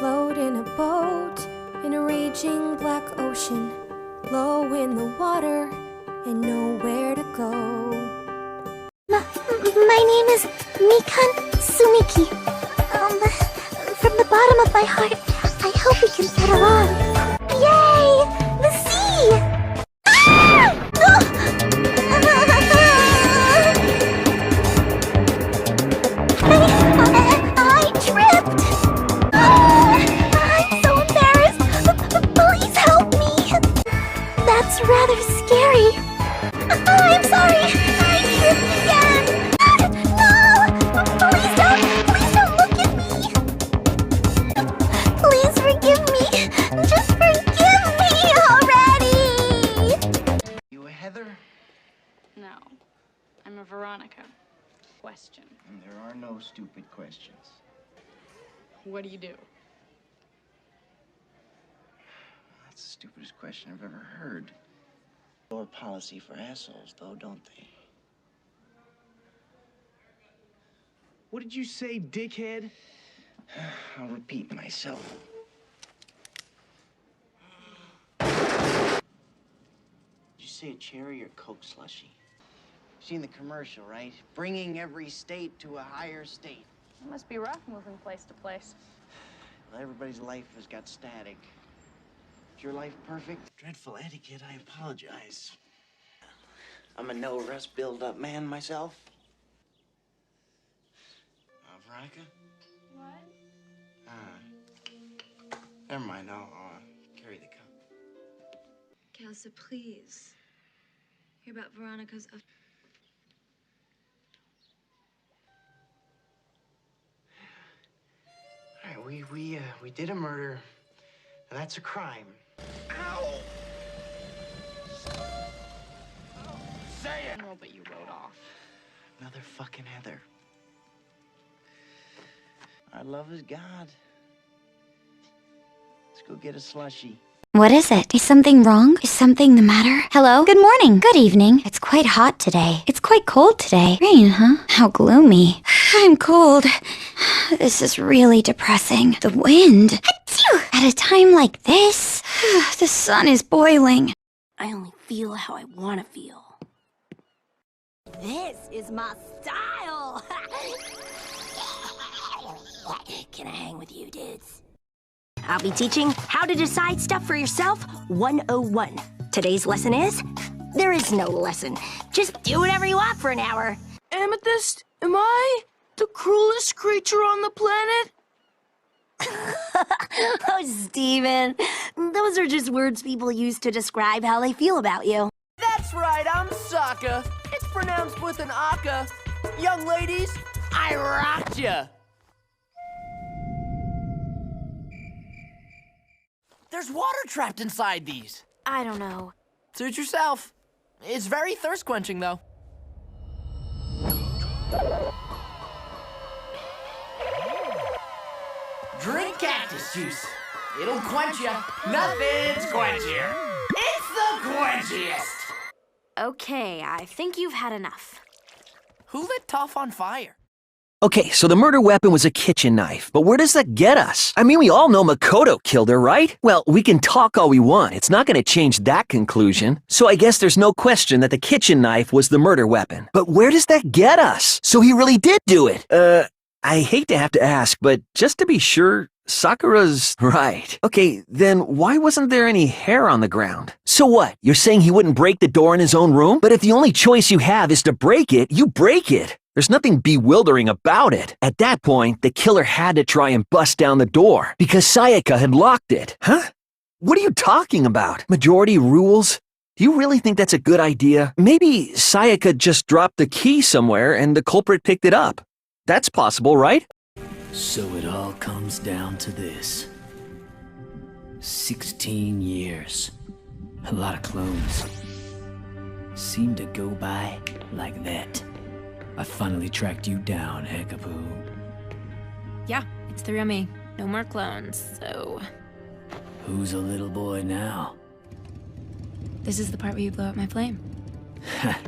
float in a boat in a raging black ocean, low in the water and nowhere to go. My name is Mikan Sumiki. From the bottom of my heart, I hope we can get along. Yay! The sea! Ah! I tripped! I'm so embarrassed! Please help me! That's rather scary. I'm sorry! I tripped again! No! Please don't look at me! Please forgive me! Just forgive me already! You a Heather? No, I'm a Veronica. Question. There are no stupid questions. What do you do? That's the stupidest question I've ever heard. Door policy for assholes, though, don't they? What did you say, dickhead? I'll repeat myself. Did you say a cherry or Coke slushy? Seen the commercial, right? Bringing every state to a higher state. It must be rough moving place to place. Well, everybody's life has got static. Is your life perfect? Dreadful etiquette, I apologize. I'm a no-rust build-up man myself. Veronica? What? Never mind, I'll carry the cup. Kelsa, please. Hear about Veronica's... All right, we did a murder. Now that's a crime. Ow! Say it! Oh, but you rode off. Another fucking Heather. Our love is God. Let's go get a slushie. What is it? Is something wrong? Is something the matter? Hello? Good morning. Good evening. It's quite hot today. It's quite cold today. Rain, huh? How gloomy. I'm cold. This is really depressing. The wind. Achoo! At a time like this, the sun is boiling. I only feel how I want to feel. This is my style! Can I hang with you, dudes? I'll be teaching how to decide stuff for yourself 101. Today's lesson is, there is no lesson. Just do whatever you want for an hour. Amethyst, am I the cruelest creature on the planet? Oh, Steven. Those are just words people use to describe how they feel about you. That's right, I'm Sokka. It's pronounced with an aka. Young ladies, I rocked ya. There's water trapped inside these. I don't know. Suit yourself. It's very thirst quenching, though. Drink cactus juice. It'll quench ya. Nothing's quenchier. It's the quenchiest. Okay, I think you've had enough. Who lit Toph on fire? Okay, so the murder weapon was a kitchen knife, but where does that get us? I mean, we all know Makoto killed her, right? Well, we can talk all we want. It's not going to change that conclusion. So I guess there's no question that the kitchen knife was the murder weapon. But where does that get us? So he really did do it. I hate to have to ask, but just to be sure, Sakura's right. Okay, then why wasn't there any hair on the ground? So what? You're saying he wouldn't break the door in his own room? But if the only choice you have is to break it, you break it. There's nothing bewildering about it. At that point, the killer had to try and bust down the door because Sayaka had locked it. Huh? What are you talking about? Majority rules? Do you really think that's a good idea? Maybe Sayaka just dropped the key somewhere and the culprit picked it up. That's possible, right? So it all comes down to this. 16 years. A lot of clones. Seem to go by like that. I finally tracked you down, Hekapoo. Yeah, it's the real me. No more clones, so... Who's a little boy now? This is the part where you blow up my flame. Ha!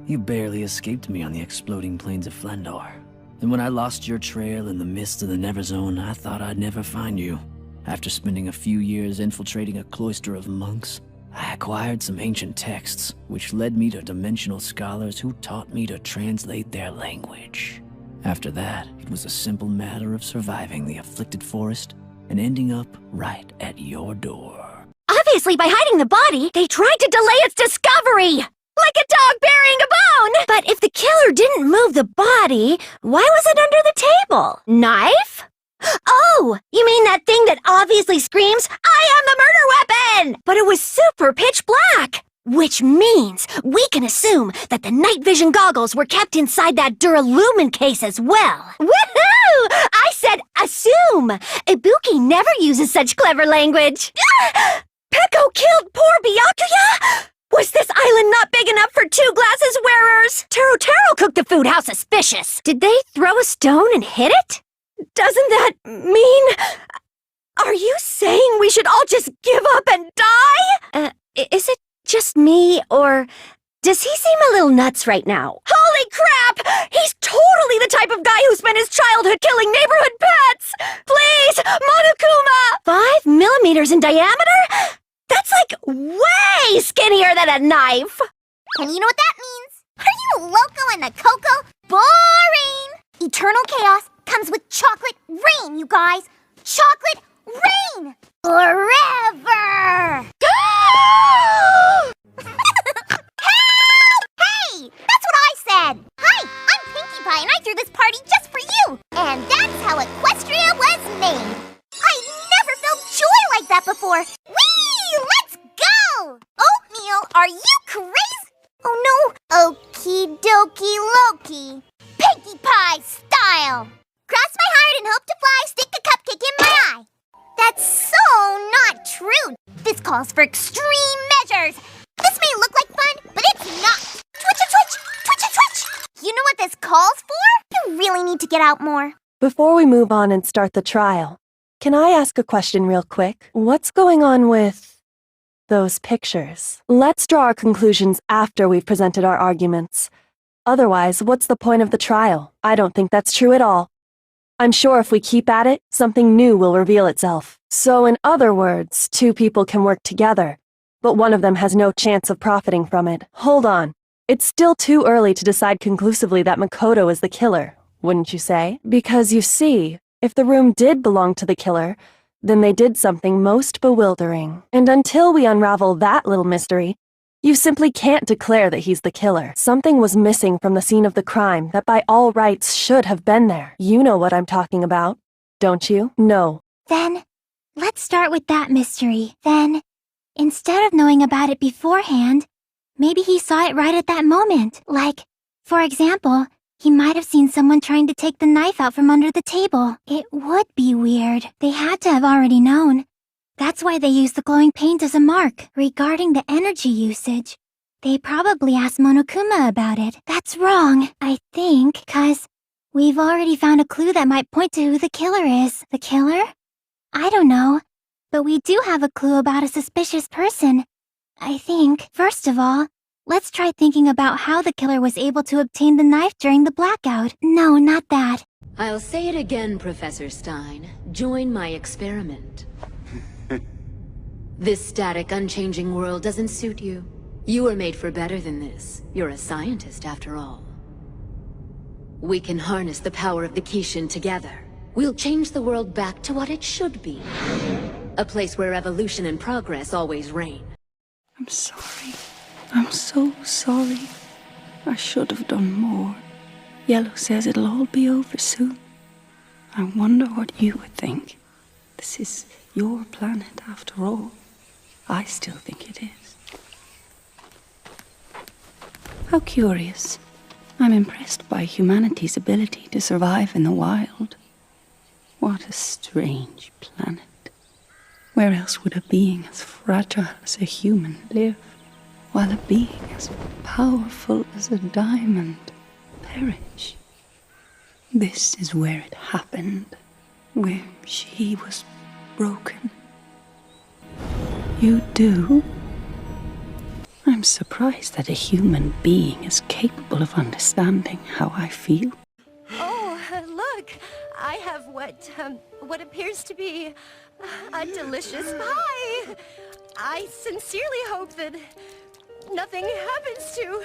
You barely escaped me on the exploding plains of Flendor. And when I lost your trail in the mist of the Never Zone, I thought I'd never find you. After spending a few years infiltrating a cloister of monks, I acquired some ancient texts, which led me to dimensional scholars who taught me to translate their language. After that, it was a simple matter of surviving the afflicted forest and ending up right at your door. Obviously, by hiding the body, they tried to delay its discovery! Like a dog burying a bone! But if the killer didn't move the body, why was it under the table? Knife? Oh, you mean that thing that obviously screams, "I am the murder weapon!" But it was super pitch black! Which means we can assume that the night vision goggles were kept inside that Duralumin case as well. Woohoo! I said assume! Ibuki never uses such clever language. Peko killed poor Byakuya? Was this island not big enough for 2 glasses wearers? Taro cooked the food. How suspicious. Did they throw a stone and hit it? Doesn't that mean... Are you saying we should all just give up and die? Is it just me, or does he seem a little nuts right now? Holy crap! He's totally the type of guy who spent his childhood killing neighborhood pets! Please, Monokuma! 5 millimeters in diameter? That's like way skinnier than a knife! And you know what that means? Are you loco in the cocoa? Boring! Eternal chaos comes with chocolate rain, you guys! Chocolate rain! Forever! Hey! That's what I said! Hi, I'm Pinkie Pie and I threw this party just for you! And that's how Equestria was named! I never felt joy like that before! Whee! Let's go! Oatmeal, are you crazy? Oh no! Okie dokie Loki! Pinkie Pie style! Cross my heart and hope to fly, stick a cupcake in my eye! That's so not true! This calls for extreme measures! This may look like fun, but it's not! Twitch-a-twitch! Twitch-a-twitch! You know what this calls for? You really need to get out more. Before we move on and start the trial, can I ask a question real quick? What's going on with those pictures? Let's draw our conclusions after we've presented our arguments. Otherwise, what's the point of the trial? I don't think that's true at all. I'm sure if we keep at it, something new will reveal itself. So in other words, 2 people can work together, but one of them has no chance of profiting from it. Hold on. It's still too early to decide conclusively that Makoto is the killer, wouldn't you say? Because you see, if the room did belong to the killer, then they did something most bewildering. And until we unravel that little mystery, you simply can't declare that he's the killer. Something was missing from the scene of the crime that by all rights should have been there. You know what I'm talking about, don't you? No. Then, let's start with that mystery. Then, instead of knowing about it beforehand, maybe he saw it right at that moment. Like, for example, he might have seen someone trying to take the knife out from under the table. It would be weird. They had to have already known. That's why they used the glowing paint as a mark. Regarding the energy usage, they probably asked Monokuma about it. That's wrong, I think, 'cause we've already found a clue that might point to who the killer is. The killer? I don't know, but we do have a clue about a suspicious person. I think, first of all, let's try thinking about how the killer was able to obtain the knife during the blackout. No, not that. I'll say it again, Professor Stein. Join my experiment. This static, unchanging world doesn't suit you. You were made for better than this. You're a scientist, after all. We can harness the power of the Kishin together. We'll change the world back to what it should be. A place where evolution and progress always reign. I'm sorry. I'm so sorry. I should have done more. Yellow says it'll all be over soon. I wonder what you would think. This is your planet, after all. I still think it is. How curious. I'm impressed by humanity's ability to survive in the wild. What a strange planet. Where else would a being as fragile as a human live, while a being as powerful as a diamond perish? This is where it happened, where she was broken. You do? I'm surprised that a human being is capable of understanding how I feel. Oh, look! I have what appears to be a delicious pie. I sincerely hope that nothing happens to...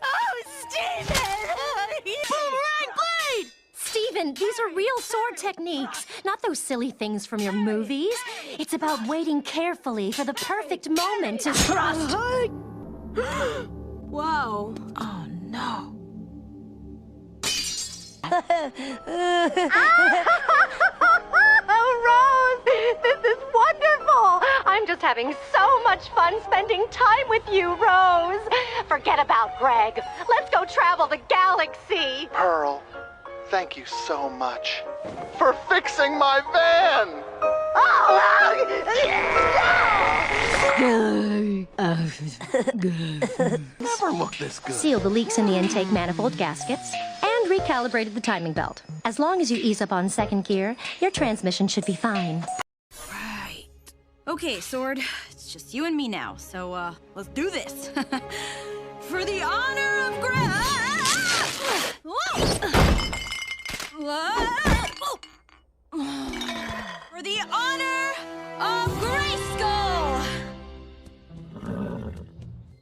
Oh, Stephen! Boomerang blade! Stephen, these are real sword techniques, not those silly things from your movies. It's about waiting carefully for the perfect moment to thrust. Whoa. Oh, no. Oh, Rose, this is wonderful. I'm just having so much fun spending time with you, Rose. Forget about Greg. Let's go travel the galaxy. Pearl, thank you so much for fixing my van. Never looked this good. Sealed the leaks in the intake manifold gaskets and recalibrated the timing belt. As long as you ease up on second gear, your transmission should be fine. Right. Okay, Sword. It's just you and me now, so, let's do this. For the honor of For the honor of Grayskull!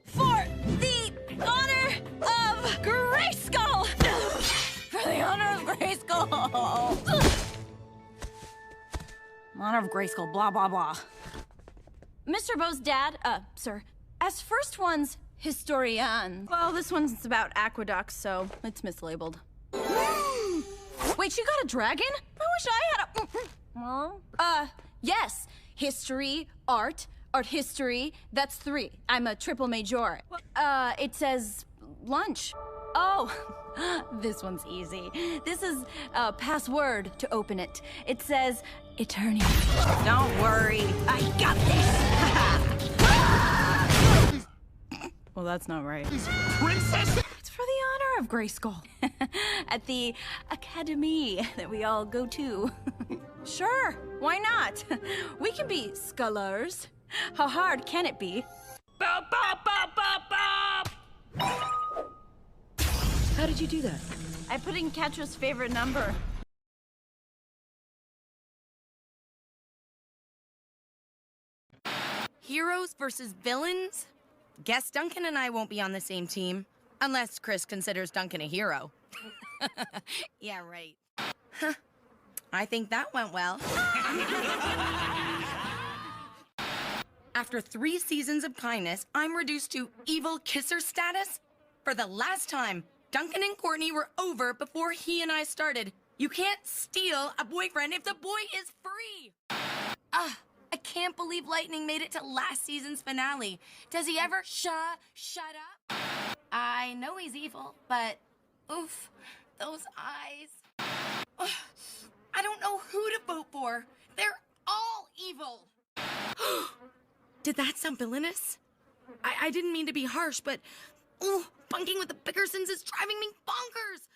For the honor of Grayskull! For the honor of Grayskull! Honor of Grayskull, blah, blah, blah. Mr. Bo's dad, sir, as first one's historian. Well, this one's about aqueducts, so it's mislabeled. Wait, you got a dragon? I wish I had a... yes. History, art history, that's 3. I'm a triple major. It says lunch. Oh, this one's easy. This is a password to open it. It says eternity. Don't worry, I got this. Well, that's not right. Princess? It's for the honor of Grayskull. At the academy that we all go to. Sure, why not? We can be scholars. How hard can it be? Bop, bop, bop, bop, bop! How did you do that? I put in Ketra's favorite number. Heroes versus villains? Guess Duncan and I won't be on the same team. Unless Chris considers Duncan a hero. Yeah, right. Huh. I think that went well. After 3 seasons of kindness, I'm reduced to evil kisser status. For the last time, Duncan and Courtney were over before he and I started. You can't steal a boyfriend if the boy is free. I can't believe Lightning made it to last season's finale. Does he ever shut up? I know he's evil, but oof, those eyes. Ugh, I don't know who to vote for. They're all evil. Did that sound villainous? I didn't mean to be harsh, but ooh, bunking with the Bickersons is driving me bonkers.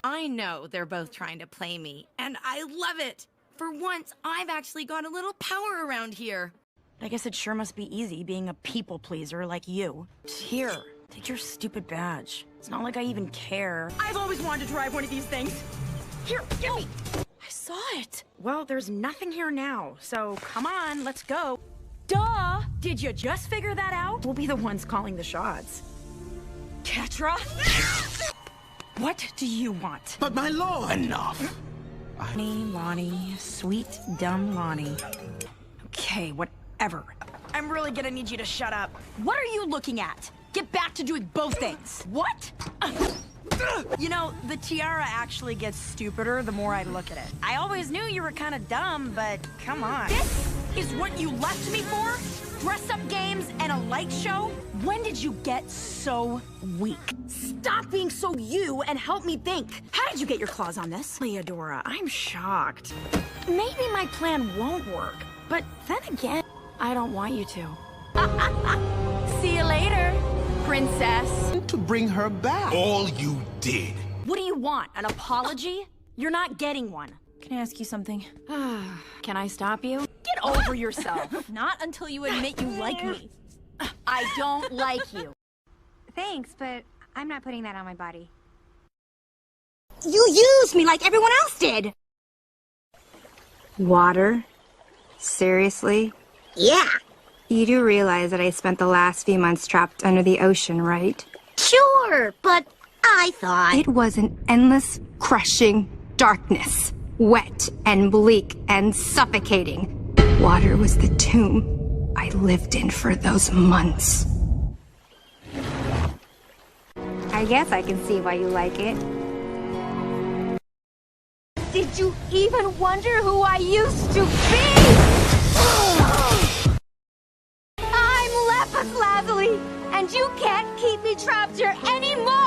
I know they're both trying to play me, and I love it. For once, I've actually got a little power around here. I guess it sure must be easy being a people pleaser like you. Here, take your stupid badge. It's not like I even care. I've always wanted to drive one of these things. Here, give me. I saw it. Well, there's nothing here now, so come on, let's go. Duh! Did you just figure that out? We'll be the ones calling the shots. Ketra? What do you want? But my lord! Enough! Lonnie, sweet, dumb Lonnie. Okay, whatever. I'm really gonna need you to shut up. What are you looking at? Get back to doing both things. What? You know, the tiara actually gets stupider the more I look at it. I always knew you were kind of dumb, but come on. This is what you left me for? Dress-up games and a light show? When did you get so weak? Stop being so you and help me think. How did you get your claws on this? Leodora, I'm shocked. Maybe my plan won't work, but then again, I don't want you to. See you later, princess. To bring her back. All you did. What do you want, an apology? You're not getting one. Can I ask you something? Can I stop you? Get over yourself. Not until you admit you like me. I don't like you. Thanks, but I'm not putting that on my body. You used me like everyone else did. Water? Seriously? Yeah. You do realize that I spent the last few months trapped under the ocean, right? Sure, but I thought... It was an endless, crushing darkness. Wet and bleak and suffocating. Water was the tomb I lived in for those months. I guess I can see why you like it. Did you even wonder who I used to be? I'm Lapis Lazuli, and you can't keep me trapped here anymore!